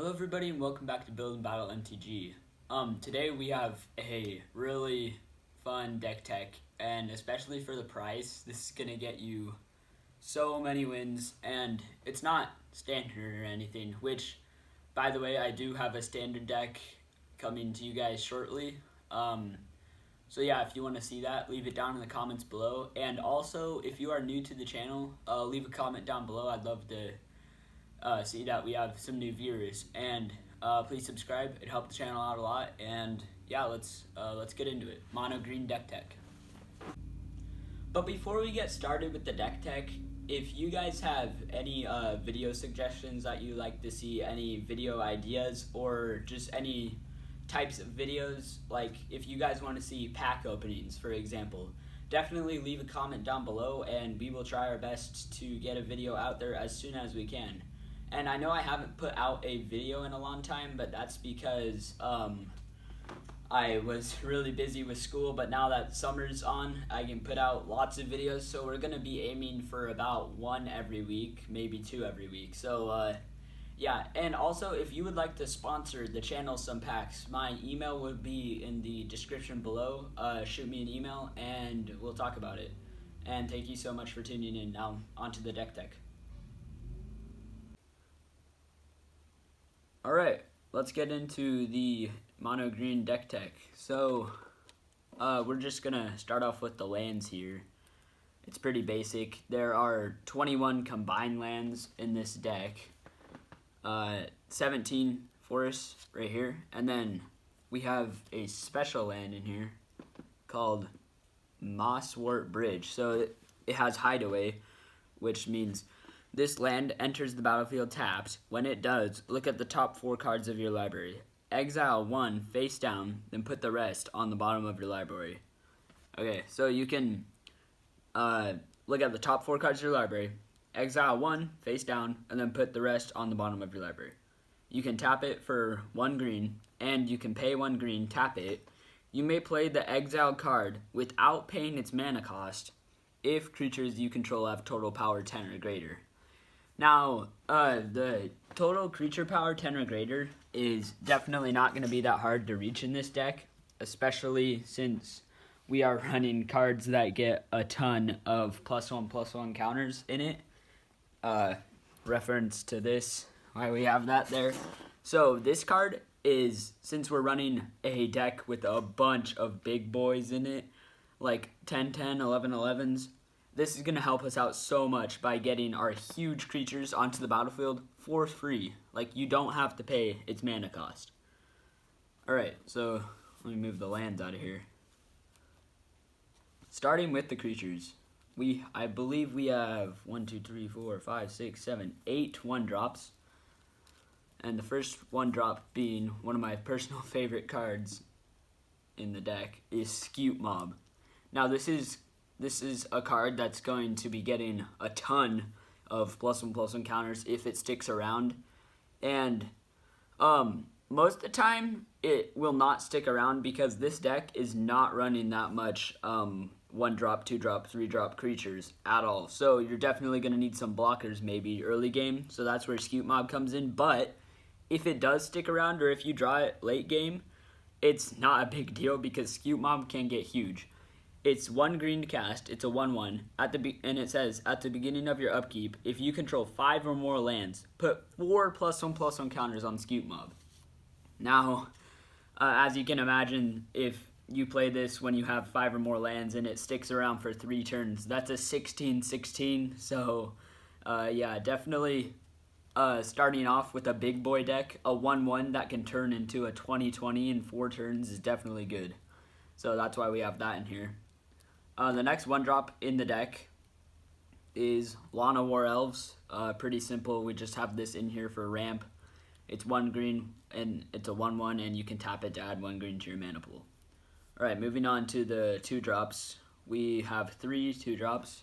Hello everybody and welcome back to Build and Battle MTG. Today we have a really fun deck tech, and especially for the price, this is going to get you so many wins, and it's not standard or anything, which, by the way, I do have a standard deck coming to you guys shortly. So yeah, if you want to see that, leave it down in the comments below, and also, if you are new to the channel, leave a comment down below. I'd love to see that we have some new viewers, and please subscribe. It helped the channel out a lot. And yeah, let's get into it. Mono green deck tech. But before we get started with the deck tech, if you guys have any video suggestions that you like to see, any video ideas, or just any types of videos, like if you guys want to see pack openings, for example, definitely leave a comment down below, and we will try our best to get a video out there as soon as we can. And I know I haven't put out a video in a long time, but that's because I was really busy with school, but now that summer's on, I can put out lots of videos, so we're going to be aiming for about one every week, maybe two every week. So yeah, and also if you would like to sponsor the channel some packs, my email would be in the description below. Shoot me an email and we'll talk about it. And thank you so much for tuning in. Now onto the deck tech. Alright, let's get into the mono green deck tech. So, we're just gonna start off with the lands here. It's pretty basic. There are 21 combined lands in this deck. 17 forests right here. And then we have a special land in here called Mosswort Bridge. So it has Hideaway, which means this land enters the battlefield tapped. When it does, look at the top 4 cards of your library. Exile 1 face down, then put the rest on the bottom of your library. Okay, so you can look at the top 4 cards of your library, exile 1 face down, and then put the rest on the bottom of your library. You can tap it for 1 green, and you can pay 1 green, tap it. You may play the exiled card without paying its mana cost if creatures you control have total power 10 or greater. Now, the total creature power 10 or greater is definitely not going to be that hard to reach in this deck, especially since we are running cards that get a ton of +1/+1 counters in it. Reference to this, why we have that there. So this card is, since we're running a deck with a bunch of big boys in it, like 10/10, 11/11s, this is going to help us out so much by getting our huge creatures onto the battlefield for free. Like, you don't have to pay its mana cost. Alright, so let me move the lands out of here. Starting with the creatures, I believe we have 1, 2, 3, 4, 5, 6, 7, 8 1-drops. And the first 1-drop, being one of my personal favorite cards in the deck, is Scute Mob. Now this is a card that's going to be getting a ton of +1/+1 counters if it sticks around. And most of the time, it will not stick around because this deck is not running that much 1-drop, 2-drop, 3-drop creatures at all. So you're definitely going to need some blockers maybe early game. So that's where Scute Mob comes in. But if it does stick around, or if you draw it late game, it's not a big deal because Scute Mob can get huge. It's 1 green to cast, it's a 1/1, and it says, at the beginning of your upkeep, if you control 5 or more lands, put 4 +1/+1 counters on Scute Mob. Now, as you can imagine, if you play this when you have 5 or more lands and it sticks around for 3 turns, that's a 16/16, so yeah, definitely starting off with a big boy deck, a 1/1 that can turn into a 20/20 in 4 turns is definitely good. So that's why we have that in here. The next 1-drop in the deck is Lana War Elves. Pretty simple. We just have this in here for ramp. It's 1 green and it's a 1/1, and you can tap it to add 1 green to your mana pool. Alright, moving on to the 2-drops. We have 3 2-drops,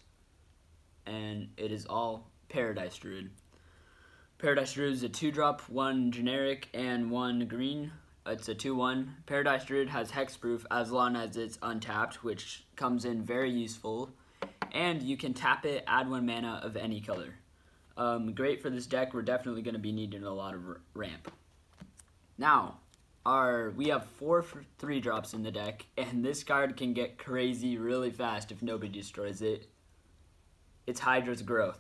and it is all Paradise Druid. Paradise Druid is a 2-drop, 1 generic, and 1 green. It's a 2/1. Paradise Druid has hexproof as long as it's untapped, which comes in very useful. And you can tap it, add 1 mana of any color. Great for this deck. We're definitely going to be needing a lot of ramp. Now, we have 3 drops in the deck, and this card can get crazy really fast if nobody destroys it. It's Hydra's Growth.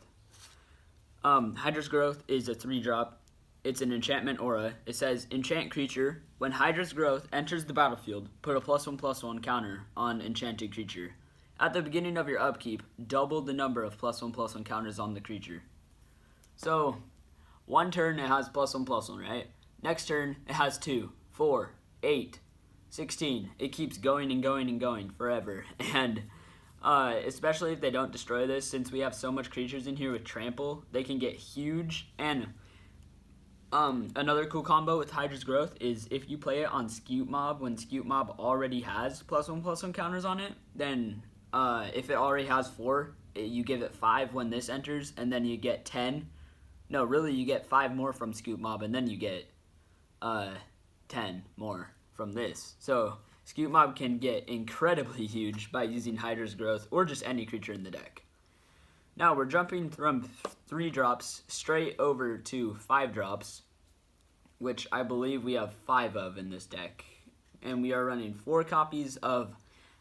Hydra's Growth is a 3 drop. It's an enchantment aura. It says, enchant creature. When Hydra's Growth enters the battlefield, put a +1/+1 counter on enchanted creature. At the beginning of your upkeep, double the number of +1/+1 counters on the creature. So, one turn it has +1/+1, right? Next turn it has 2, 4, 8, 16. It keeps going and going and going forever. And especially if they don't destroy this, since we have so much creatures in here with trample, they can get huge. And another cool combo with Hydra's Growth is if you play it on Scute Mob when Scute Mob already has +1/+1 counters on it, then if it already has 4, you give it 5 when this enters, and then you get 10. No, really, you get 5 more from Scute Mob, and then you get 10 more from this. So Scute Mob can get incredibly huge by using Hydra's Growth or just any creature in the deck. Now we're jumping from 3 drops straight over to 5 drops, which I believe we have 5 of in this deck. And we are running 4 copies of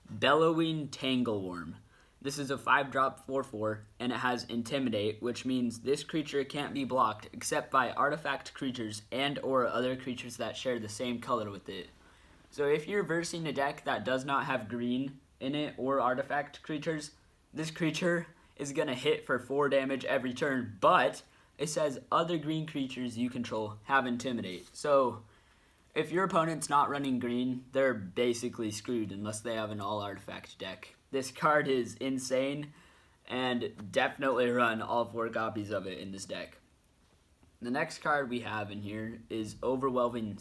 Bellowing Tangleworm. This is a 5-drop 4/4, and it has Intimidate, which means this creature can't be blocked except by artifact creatures and or other creatures that share the same color with it. So if you're versing a deck that does not have green in it or artifact creatures, this creature is going to hit for 4 damage every turn, but it says other green creatures you control have Intimidate. So if your opponent's not running green, they're basically screwed unless they have an all-artifact deck. This card is insane, and definitely run all 4 copies of it in this deck. The next card we have in here is Overwhelming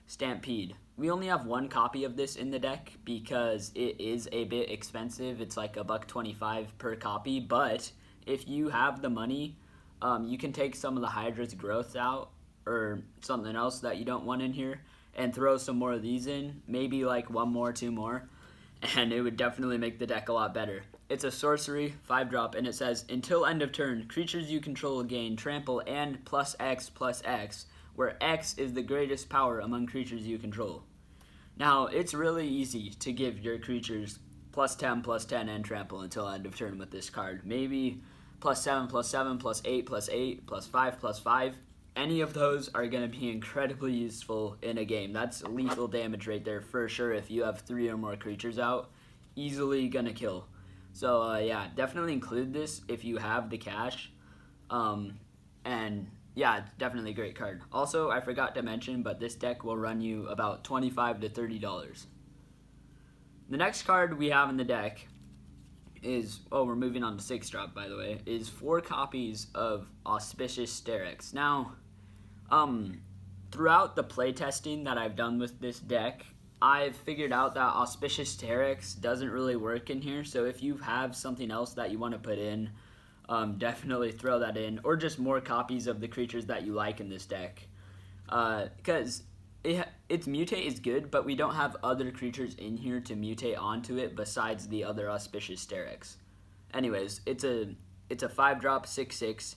Stampede. We only have 1 copy of this in the deck because it is a bit expensive. It's like $1.25 per copy, but if you have the money, you can take some of the Hydra's Growth out or something else that you don't want in here and throw some more of these in, maybe like 1 more, 2 more, and it would definitely make the deck a lot better. It's a sorcery, 5-drop, and it says, until end of turn, creatures you control gain trample and +X/+X, where X is the greatest power among creatures you control. Now, it's really easy to give your creatures +10/+10 and trample until end of turn with this card. Maybe +7/+7, +8/+8, +5/+5. Any of those are going to be incredibly useful in a game. That's lethal damage right there for sure. If you have 3 or more creatures out, easily going to kill. So yeah, definitely include this if you have the cash. And yeah, it's definitely a great card. Also, I forgot to mention, but this deck will run you about $25 to $30. The next card we have in the deck is, we're moving on to 6-drop, by the way, is 4 copies of Auspicious Sterix. Now, throughout the playtesting that I've done with this deck, I've figured out that Auspicious Sterix doesn't really work in here, so if you have something else that you want to put in, definitely throw that in, or just more copies of the creatures that you like in this deck. Because its mutate is good, but we don't have other creatures in here to mutate onto it besides the other Auspicious Sterix. Anyways, it's a 5-drop 6/6,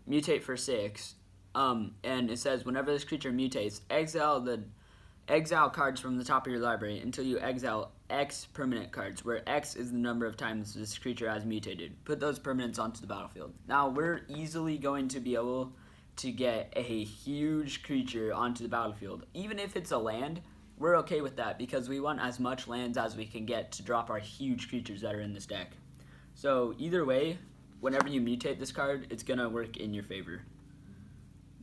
mutate for 6, and it says whenever this creature mutates, exile cards from the top of your library until you exile X permanent cards, where X is the number of times this creature has mutated. Put those permanents onto the battlefield. Now, we're easily going to be able to get a huge creature onto the battlefield. Even if it's a land, we're okay with that because we want as much lands as we can get to drop our huge creatures that are in this deck. So either way, whenever you mutate this card, it's going to work in your favor.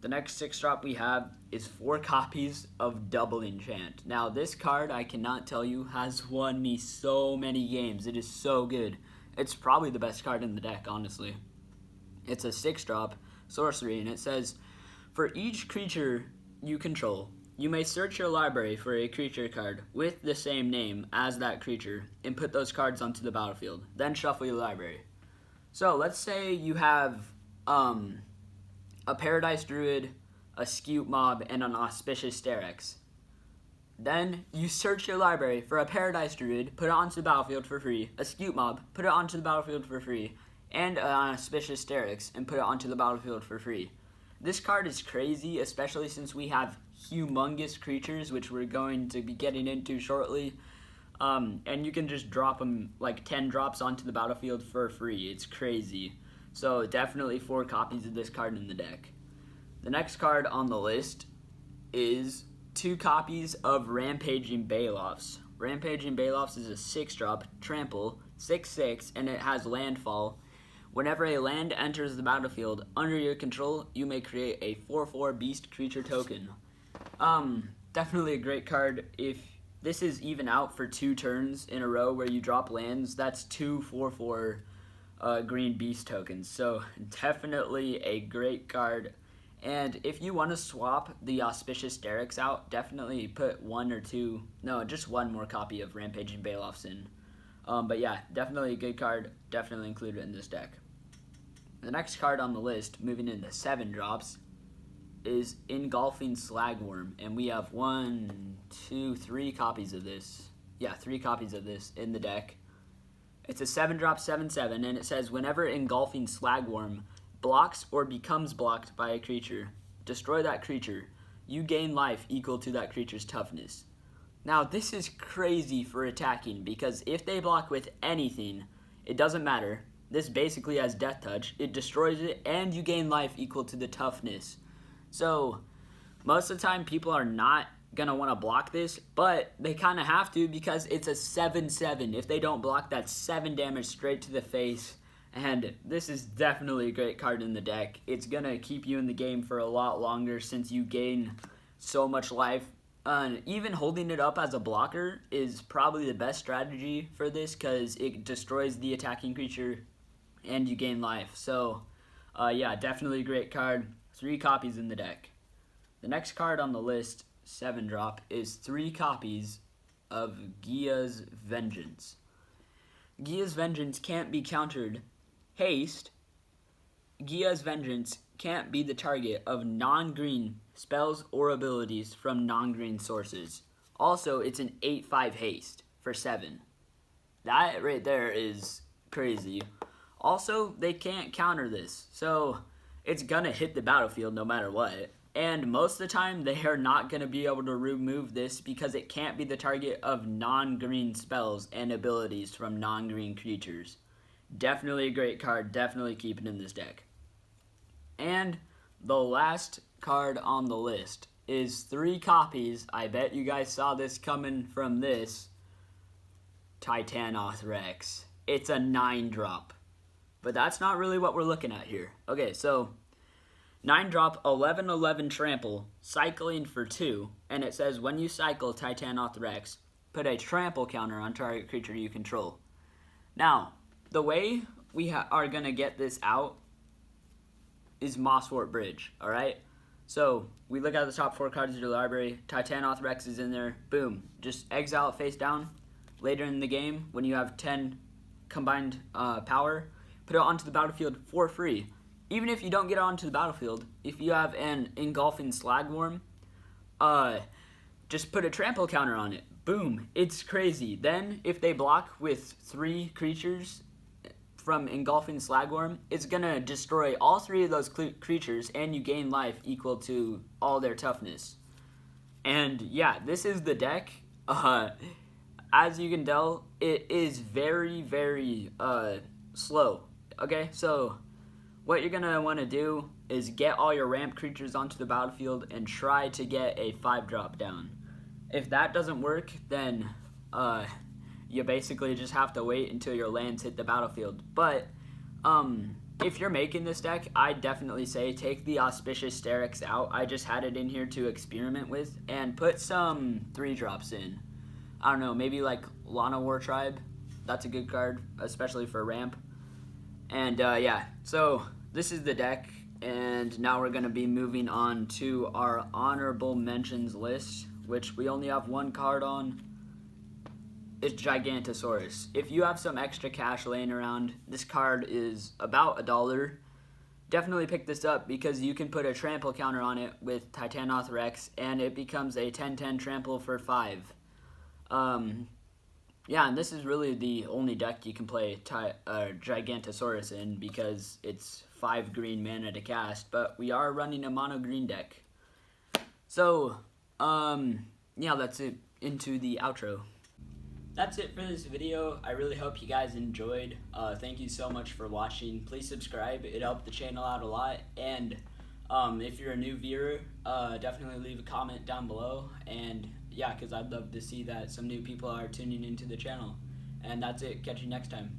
The next 6-drop we have is 4 copies of Double Enchant. Now, this card, I cannot tell you, has won me so many games. It is so good. It's probably the best card in the deck, honestly. It's a 6-drop sorcery, and it says, for each creature you control, you may search your library for a creature card with the same name as that creature and put those cards onto the battlefield. Then shuffle your library. So, let's say you have a Paradise Druid, a Scute Mob, and an Auspicious Sterix. Then you search your library for a Paradise Druid, put it onto the battlefield for free, a Scute Mob, put it onto the battlefield for free, and an Auspicious Sterix, and put it onto the battlefield for free. this card is crazy, especially since we have humongous creatures, which we're going to be getting into shortly. And you can just drop them like 10 drops onto the battlefield for free. It's crazy. So definitely 4 copies of this card in the deck. The next card on the list is 2 copies of Rampaging Baloths. Rampaging Baloths is a 6-drop, trample, 6/6, and it has landfall. Whenever a land enters the battlefield under your control, you may create a 4/4 beast creature token. Definitely a great card. If this is even out for 2 turns in a row where you drop lands, that's 2 4/4 green beast tokens. So definitely a great card. And if you want to swap the Auspicious Derek's out, definitely put 1 or 2, no, just 1 more copy of Rampaging Baloths in. But yeah, definitely a good card. Definitely include it in this deck. The next card on the list, moving into 7 drops, is Engulfing Slagworm. And we have 1, 2, 3 copies of this. Yeah, 3 copies of this in the deck. It's a 7-drop, 7/7, and it says whenever Engulfing Slagworm blocks or becomes blocked by a creature, destroy that creature. You gain life equal to that creature's toughness. Now, this is crazy for attacking because if they block with anything, it doesn't matter. This basically has Death Touch. It destroys it, and you gain life equal to the toughness. So, most of the time, people are not going to want to block this, but they kind of have to because it's a 7/7. If they don't block, that's 7 damage straight to the face. And this is definitely a great card in the deck. It's going to keep you in the game for a lot longer since you gain so much life. Even holding it up as a blocker is probably the best strategy for this because it destroys the attacking creature and you gain life. So, yeah, definitely a great card. 3 copies in the deck. The next card on the list, 7-drop, is 3 copies of Gia's Vengeance. Gia's Vengeance can't be countered. Haste. Gia's Vengeance can't be the target of non-green spells or abilities from non-green sources. Also, it's an 8/5 haste for 7. That right there is crazy. Also, they can't counter this, so it's gonna hit the battlefield no matter what. And most of the time, they are not gonna be able to remove this because it can't be the target of non-green spells and abilities from non-green creatures. Definitely a great card. Definitely keep it in this deck. And the last card on the list is 3 copies. I bet you guys saw this coming from this. Titanoth Rex. It's a 9-drop. But that's not really what we're looking at here. Okay, so 9-drop, 11/11 trample, cycling for 2. And it says when you cycle Titanoth Rex, put a trample counter on target creature you control. Now, the way we are going to get this out is Mossfort Bridge, alright? So, we look at the top 4 cards of your library, Titanoth Rex is in there, boom, just exile it face down. Later in the game, when you have 10 combined power, put it onto the battlefield for free. Even if you don't get it onto the battlefield, if you have an Engulfing Slagworm, just put a trample counter on it. Boom, it's crazy. Then, if they block with 3 creatures from Engulfing Slagworm, it's gonna destroy all 3 of those creatures and you gain life equal to all their toughness. And yeah, this is the deck. As you can tell, it is very, very slow. Okay, so what you're gonna want to do is get all your ramp creatures onto the battlefield and try to get a 5-drop down. If that doesn't work, then you basically just have to wait until your lands hit the battlefield. But if you're making this deck, I definitely say take the Auspicious Derek's out. I just had it in here to experiment with and put some 3-drops in. I don't know, maybe like Lana War Tribe. That's a good card, especially for ramp. And yeah, so this is the deck, and now we're going to be moving on to our honorable mentions list, which we only have 1 card on. It's Gigantosaurus. If you have some extra cash laying around, this card is about $1. Definitely pick this up because you can put a trample counter on it with Titanoth Rex, and it becomes a 10/10 trample for 5. Yeah, and this is really the only deck you can play Gigantosaurus in because it's 5 green mana to cast, but we are running a mono green deck. So, yeah, that's it. Into the outro. That's it for this video. I really hope you guys enjoyed. Thank you so much for watching. Please subscribe. It helped the channel out a lot. And if you're a new viewer, definitely leave a comment down below. And yeah, because I'd love to see that some new people are tuning into the channel. And that's it. Catch you next time.